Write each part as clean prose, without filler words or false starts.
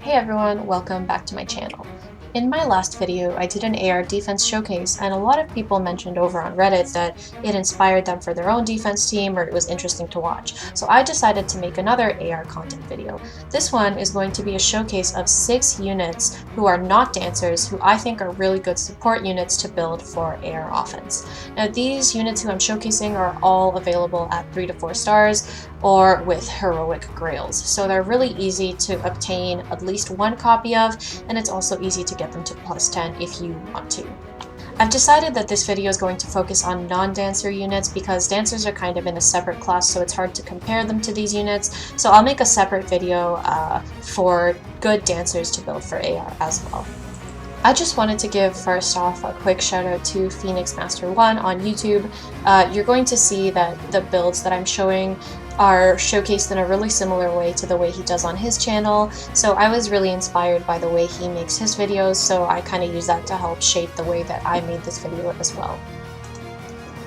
Hey everyone, welcome back to my channel. In my last video, I did an AR defense showcase, and a lot of people mentioned over on Reddit that it inspired them for their own defense team or it was interesting to watch. So I decided to make another AR content video. This one is going to be a showcase of 6 units who are not dancers who I think are really good support units to build for AR offense. Now these units who I'm showcasing are all available at 3 to 4 stars or with heroic grails. So they're really easy to obtain at least one copy of, and it's also easy to get them to +10 if you want to. I've decided that this video is going to focus on non-dancer units because dancers are kind of in a separate class, so it's hard to compare them to these units. So I'll make a separate video for good dancers to build for AR as well. I just wanted to give first off a quick shout out to Phoenix Master 1 on YouTube. You're going to see that the builds that I'm showing are showcased in a really similar way to the way he does on his channel, so I was really inspired by the way he makes his videos, so I kind of use that to help shape the way that I made this video as well.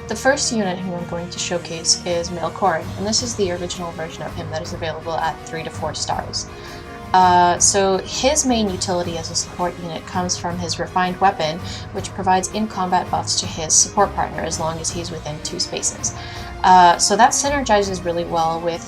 The first unit who I'm going to showcase is male Corrin, and this is the original version of him that is available at 3 to 4 stars. So his main utility as a support unit comes from his refined weapon, which provides in-combat buffs to his support partner as long as he's within 2 spaces. So that synergizes really well with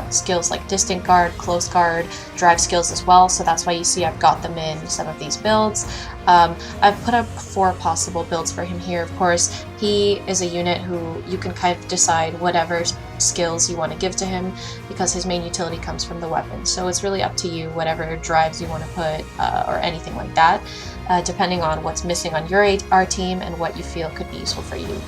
skills like distant guard, close guard, drive skills as well, so that's why you see I've got them in some of these builds. I've put up 4 possible builds for him here. Of course, he is a unit who you can kind of decide whatever skills you want to give to him because his main utility comes from the weapon. So it's really up to you, whatever drives you want to put or anything like that, depending on what's missing on your AR team and what you feel could be useful for you.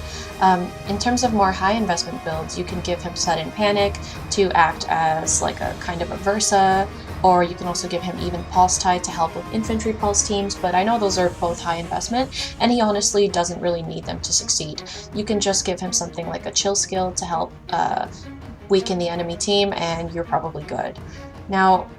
In terms of more high investment builds, you can give him Sudden Panic to act as like a kind of Aversa, or you can also give him even Pulse Tide to help with infantry pulse teams, but I know those are both high investment, and he honestly doesn't really need them to succeed. You can just give him something like a Chill skill to help weaken the enemy team, and you're probably good. Now,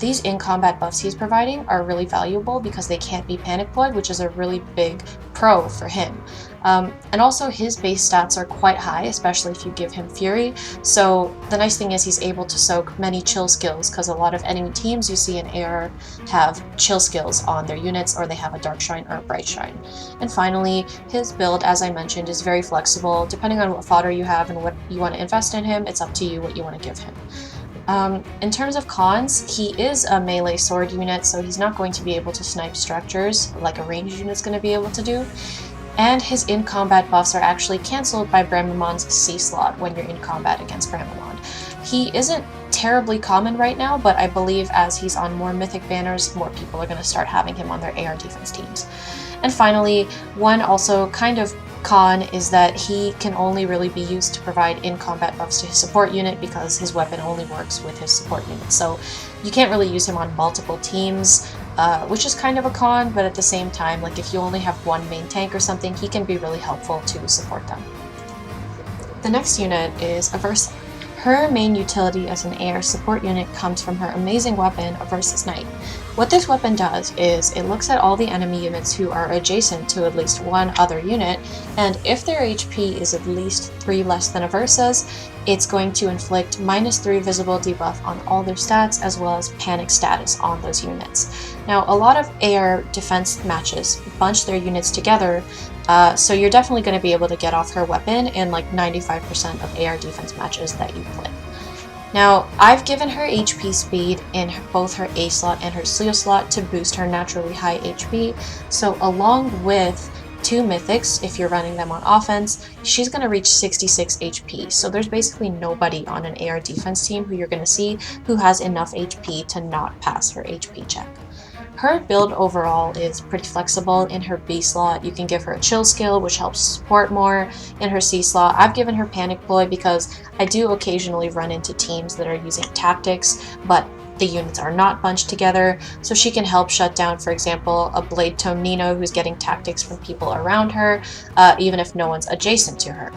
these in-combat buffs he's providing are really valuable because they can't be panic deployed, which is a really big pro for him. And also his base stats are quite high, especially if you give him Fury, so the nice thing is he's able to soak many chill skills because a lot of enemy teams you see in AR have chill skills on their units, or they have a Dark Shine or a Bright Shine. And finally, his build, as I mentioned, is very flexible. Depending on what fodder you have and what you want to invest in him, it's up to you what you want to give him. In terms of cons, he is a melee sword unit, so he's not going to be able to snipe structures like a ranged unit's going to be able to do. And his in-combat buffs are actually cancelled by Bramamond's C slot when you're in combat against Bramamond. He isn't terribly common right now, but I believe as he's on more mythic banners, more people are going to start having him on their AR defense teams. And finally, one also kind of con is that he can only really be used to provide in-combat buffs to his support unit because his weapon only works with his support unit. So you can't really use him on multiple teams, which is kind of a con, but at the same time, like if you only have one main tank or something, he can be really helpful to support them. The next unit is Aversa. Her main utility as an AR support unit comes from her amazing weapon, Aversa's Knight. What this weapon does is it looks at all the enemy units who are adjacent to at least one other unit, and if their HP is at least 3 less than Aversa's, it's going to inflict -3 visible debuff on all their stats as well as panic status on those units. Now, a lot of AR defense matches bunch their units together, so you're definitely going to be able to get off her weapon in like 95% of AR defense matches that you play. Now, I've given her HP speed in both her A slot and her Seal slot to boost her naturally high HP, so along with 2 mythics, if you're running them on offense, she's going to reach 66 HP, so there's basically nobody on an AR defense team who you're going to see who has enough HP to not pass her HP check. Her build overall is pretty flexible. In her B slot, you can give her a Chill skill, which helps support more. In her C slot, I've given her Panic Deploy because I do occasionally run into teams that are using tactics, but the units are not bunched together, so she can help shut down, for example, a Blade Tome Nino who's getting tactics from people around her, even if no one's adjacent to her.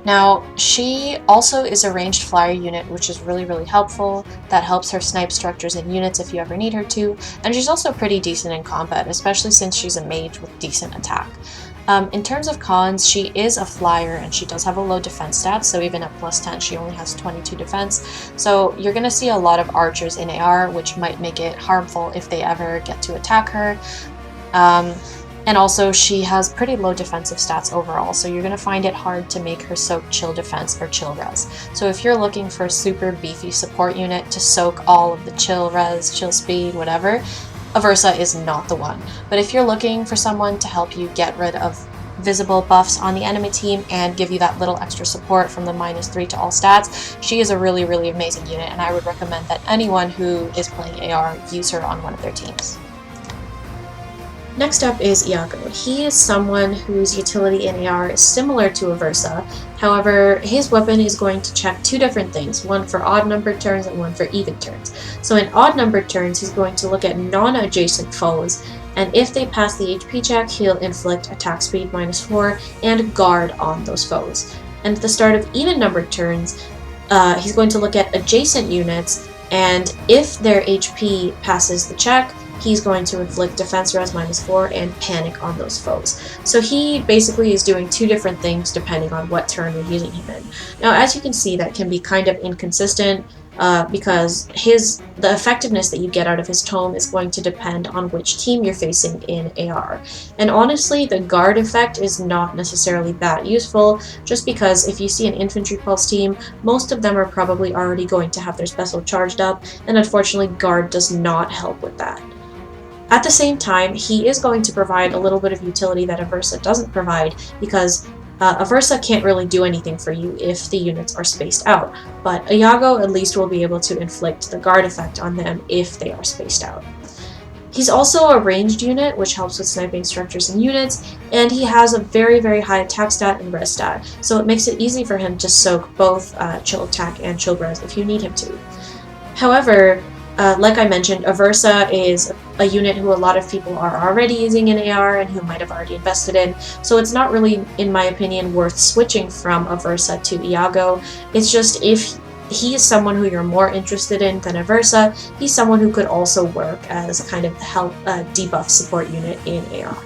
Now, she also is a ranged flyer unit, which is really helpful. That helps her snipe structures and units if you ever need her to, and she's also pretty decent in combat, especially since she's a mage with decent attack. In terms of cons, she is a flyer and she does have a low defense stat, so even at plus 10 she only has 22 defense. So you're going to see a lot of archers in AR, which might make it harmful if they ever get to attack her. And also she has pretty low defensive stats overall, so you're going to find it hard to make her soak chill defense or chill res. So if you're looking for a super beefy support unit to soak all of the chill res, chill speed, whatever, Aversa is not the one. But if you're looking for someone to help you get rid of visible buffs on the enemy team and give you that little extra support from the -3 to all stats, she is a really amazing unit, and I would recommend that anyone who is playing AR use her on one of their teams. Next up is Iago. He is someone whose utility in AR is similar to Aversa. However, his weapon is going to check two different things, one for odd-numbered turns and one for even turns. So in odd-numbered turns, he's going to look at non-adjacent foes, and if they pass the HP check, he'll inflict attack speed -4 and guard on those foes. And at the start of even-numbered turns, he's going to look at adjacent units, and if their HP passes the check, he's going to inflict defense res -4 and panic on those foes. So he basically is doing two different things depending on what turn you're using him in. Now, as you can see, that can be kind of inconsistent because the effectiveness that you get out of his tome is going to depend on which team you're facing in AR. And honestly, the guard effect is not necessarily that useful, just because if you see an infantry pulse team, most of them are probably already going to have their special charged up, and unfortunately guard does not help with that. At the same time, he is going to provide a little bit of utility that Aversa doesn't provide, because Aversa can't really do anything for you if the units are spaced out, but Iago at least will be able to inflict the guard effect on them if they are spaced out. He's also a ranged unit, which helps with sniping structures and units, and he has a very high attack stat and res stat, so it makes it easy for him to soak both chill attack and chill res if you need him to. However, like I mentioned, Aversa is a unit who a lot of people are already using in AR and who might have already invested in, so it's not really, in my opinion, worth switching from Aversa to Iago. It's just if he is someone who you're more interested in than Aversa, he's someone who could also work as a kind of help debuff support unit in AR.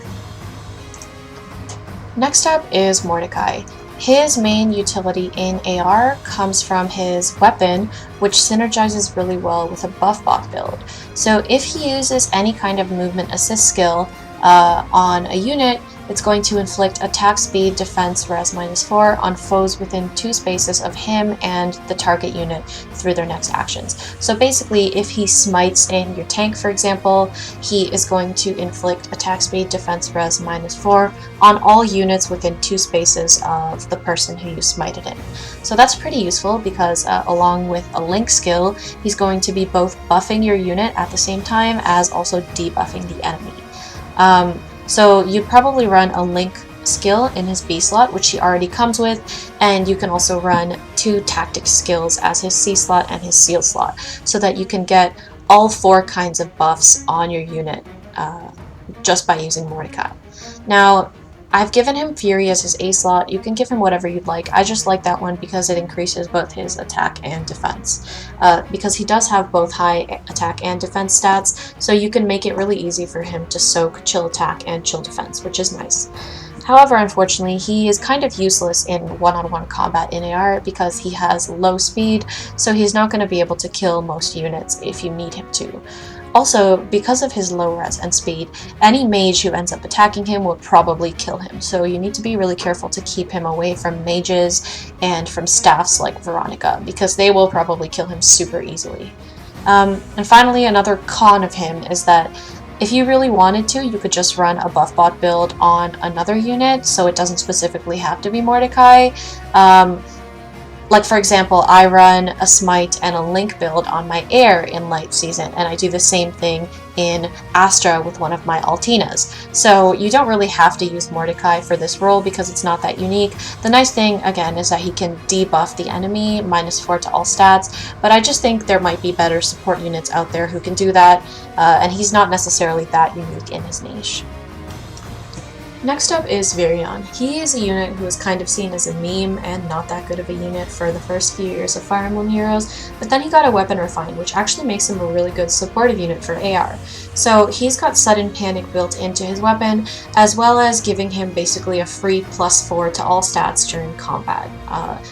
Next up is Mordecai. His main utility in AR comes from his weapon, which synergizes really well with a buff bot build. So if he uses any kind of movement assist skill on a unit, it's going to inflict attack speed, defense, res -4 on foes within 2 spaces of him and the target unit through their next actions. So basically, if he smites in your tank, for example, he is going to inflict attack speed, defense, res -4 on all units within 2 spaces of the person who you smited in. So that's pretty useful because along with a link skill, he's going to be both buffing your unit at the same time as also debuffing the enemy. So you'd probably run a link skill in his B slot, which he already comes with, and you can also run 2 tactic skills as his C slot and his seal slot, so that you can get all 4 kinds of buffs on your unit just by using Mordecai. Now, I've given him Fury as his A slot. You can give him whatever you'd like. I just like that one because it increases both his attack and defense. Because he does have both high attack and defense stats, so you can make it really easy for him to soak chill attack and chill defense, which is nice. However, unfortunately, he is kind of useless in one-on-one combat in AR because he has low speed, so he's not going to be able to kill most units if you need him to. Also, because of his low res and speed, any mage who ends up attacking him will probably kill him, so you need to be really careful to keep him away from mages and from staffs like Veronica, because they will probably kill him super easily. And finally, another con of him is that if you really wanted to, you could just run a buff bot build on another unit, so it doesn't specifically have to be Mordecai. Like, for example, I run a smite and a link build on my air in light season, and I do the same thing in Astra with one of my Altinas. So you don't really have to use Mordecai for this role because it's not that unique. The nice thing, again, is that he can debuff the enemy, -4 to all stats, but I just think there might be better support units out there who can do that, and he's not necessarily that unique in his niche. Next up is Virion. He is a unit who is kind of seen as a meme and not that good of a unit for the first few years of Fire Emblem Heroes, but then he got a weapon refine, which actually makes him a really good supportive unit for AR. So he's got Sudden Panic built into his weapon, as well as giving him basically a free +4 to all stats during combat,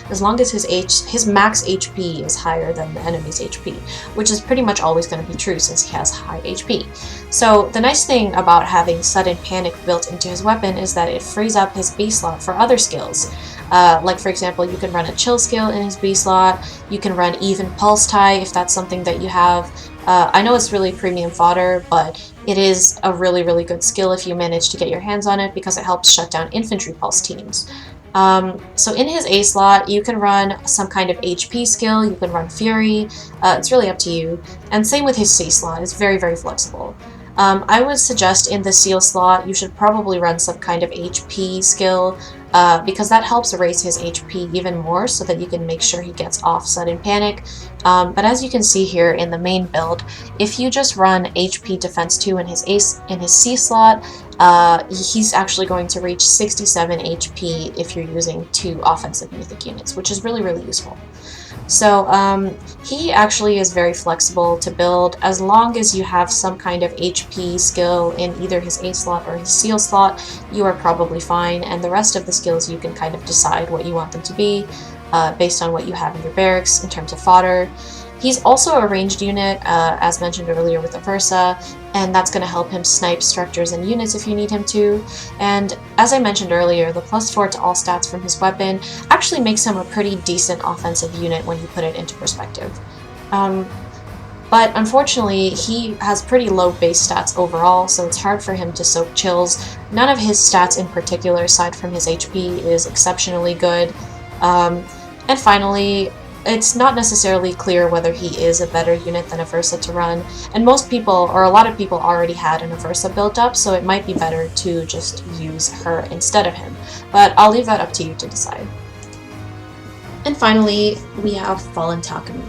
as long as his max HP is higher than the enemy's HP, which is pretty much always going to be true since he has high HP. So the nice thing about having Sudden Panic built into his weapon is that it frees up his B slot for other skills. Like for example, you can run a chill skill in his B slot, you can run even pulse tie if that's something that you have. I know it's really premium fodder, but it is a really good skill if you manage to get your hands on it because it helps shut down infantry pulse teams. So in his A slot, you can run some kind of HP skill, you can run Fury, it's really up to you. And same with his C slot, it's very flexible. I would suggest in the seal slot you should probably run some kind of HP skill because that helps raise his HP even more so that you can make sure he gets off Sudden Panic. But as you can see here in the main build, if you just run HP Defense 2 in his C slot, he's actually going to reach 67 HP if you're using 2 offensive mythic units, which is really useful. So he actually is very flexible to build as long as you have some kind of HP skill in either his A slot or his seal slot. You are probably fine, and the rest of the skills you can kind of decide what you want them to be based on what you have in your barracks in terms of fodder. He's also a ranged unit, as mentioned earlier with Aversa, and that's going to help him snipe structures and units if you need him to. And as I mentioned earlier, the +4 to all stats from his weapon actually makes him a pretty decent offensive unit when you put it into perspective. But unfortunately, he has pretty low base stats overall, so it's hard for him to soak chills. None of his stats in particular, aside from his HP, is exceptionally good. And finally, it's not necessarily clear whether he is a better unit than Aversa to run, and most people, or a lot of people, already had an Aversa built up, so it might be better to just use her instead of him, but I'll leave that up to you to decide. And finally, we have Fallen Takumi.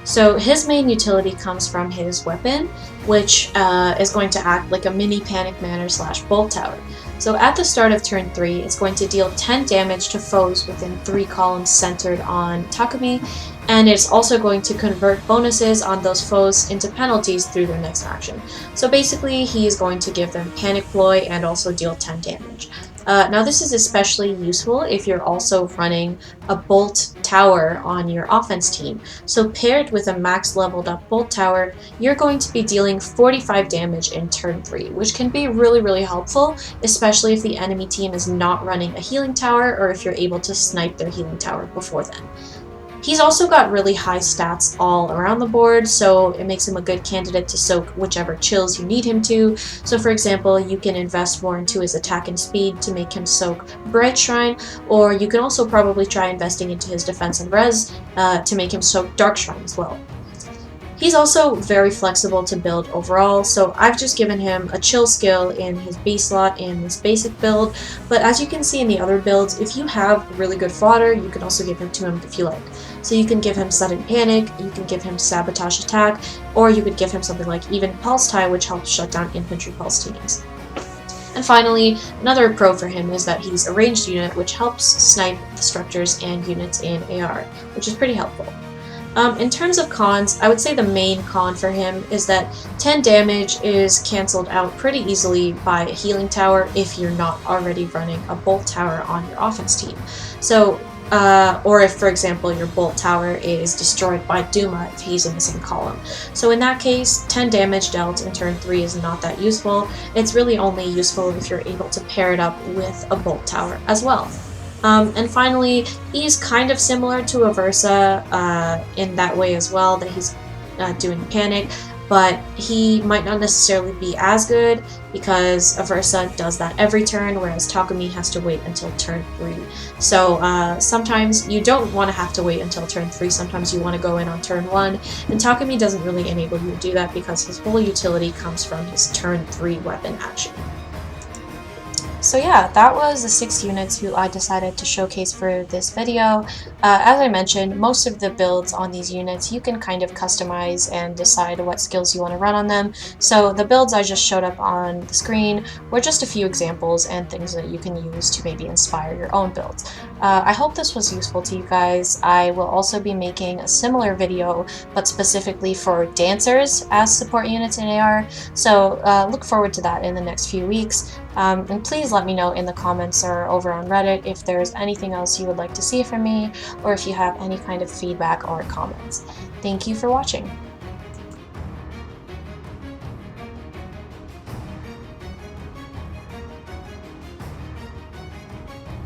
So his main utility comes from his weapon, which is going to act like a mini Panic Manor / Bolt Tower. So at the start of turn 3, it's going to deal 10 damage to foes within 3 columns centered on Takumi, and it's also going to convert bonuses on those foes into penalties through their next action. So basically, he is going to give them Panic Ploy and also deal 10 damage. Now this is especially useful if you're also running a Bolt Tower on your offense team. So paired with a max leveled up Bolt Tower, you're going to be dealing 45 damage in turn 3, which can be really helpful, especially if the enemy team is not running a healing tower or if you're able to snipe their healing tower before then. He's also got really high stats all around the board, so it makes him a good candidate to soak whichever chills you need him to. So for example, you can invest more into his attack and speed to make him soak Bright Shrine, or you can also probably try investing into his defense and res to make him soak Dark Shrine as well. He's also very flexible to build overall, so I've just given him a chill skill in his B slot in this basic build, but as you can see in the other builds, if you have really good fodder, you can also give him to him if you like. So you can give him Sudden Panic, you can give him Sabotage Attack, or you could give him something like Even Pulse Tie, which helps shut down infantry pulse teams. And finally, another pro for him is that he's a ranged unit, which helps snipe the structures and units in AR, which is pretty helpful. In terms of cons, I would say the main con for him is that 10 damage is cancelled out pretty easily by a healing tower if you're not already running a Bolt Tower on your offense team. So, or if, for example, your Bolt Tower is destroyed by Duma if he's in the same column. So in that case, 10 damage dealt in turn 3 is not that useful. It's really only useful if you're able to pair it up with a Bolt Tower as well. And finally, he's kind of similar to Aversa in that way as well, that he's doing Panic, but he might not necessarily be as good because Aversa does that every turn, whereas Takumi has to wait until turn 3. So sometimes you don't want to have to wait until turn 3, sometimes you want to go in on turn 1, and Takumi doesn't really enable you to do that because his whole utility comes from his turn 3 weapon action. So yeah, that was the 6 units who I decided to showcase for this video. As I mentioned, most of the builds on these units you can kind of customize and decide what skills you want to run on them. So the builds I just showed up on the screen were just a few examples and things that you can use to maybe inspire your own builds. I hope this was useful to you guys. I will also be making a similar video, but specifically for dancers as support units in AR, so look forward to that in the next few weeks. And please let me know in the comments or over on Reddit if there's anything else you would like to see from me, or if you have any kind of feedback or comments. Thank you for watching.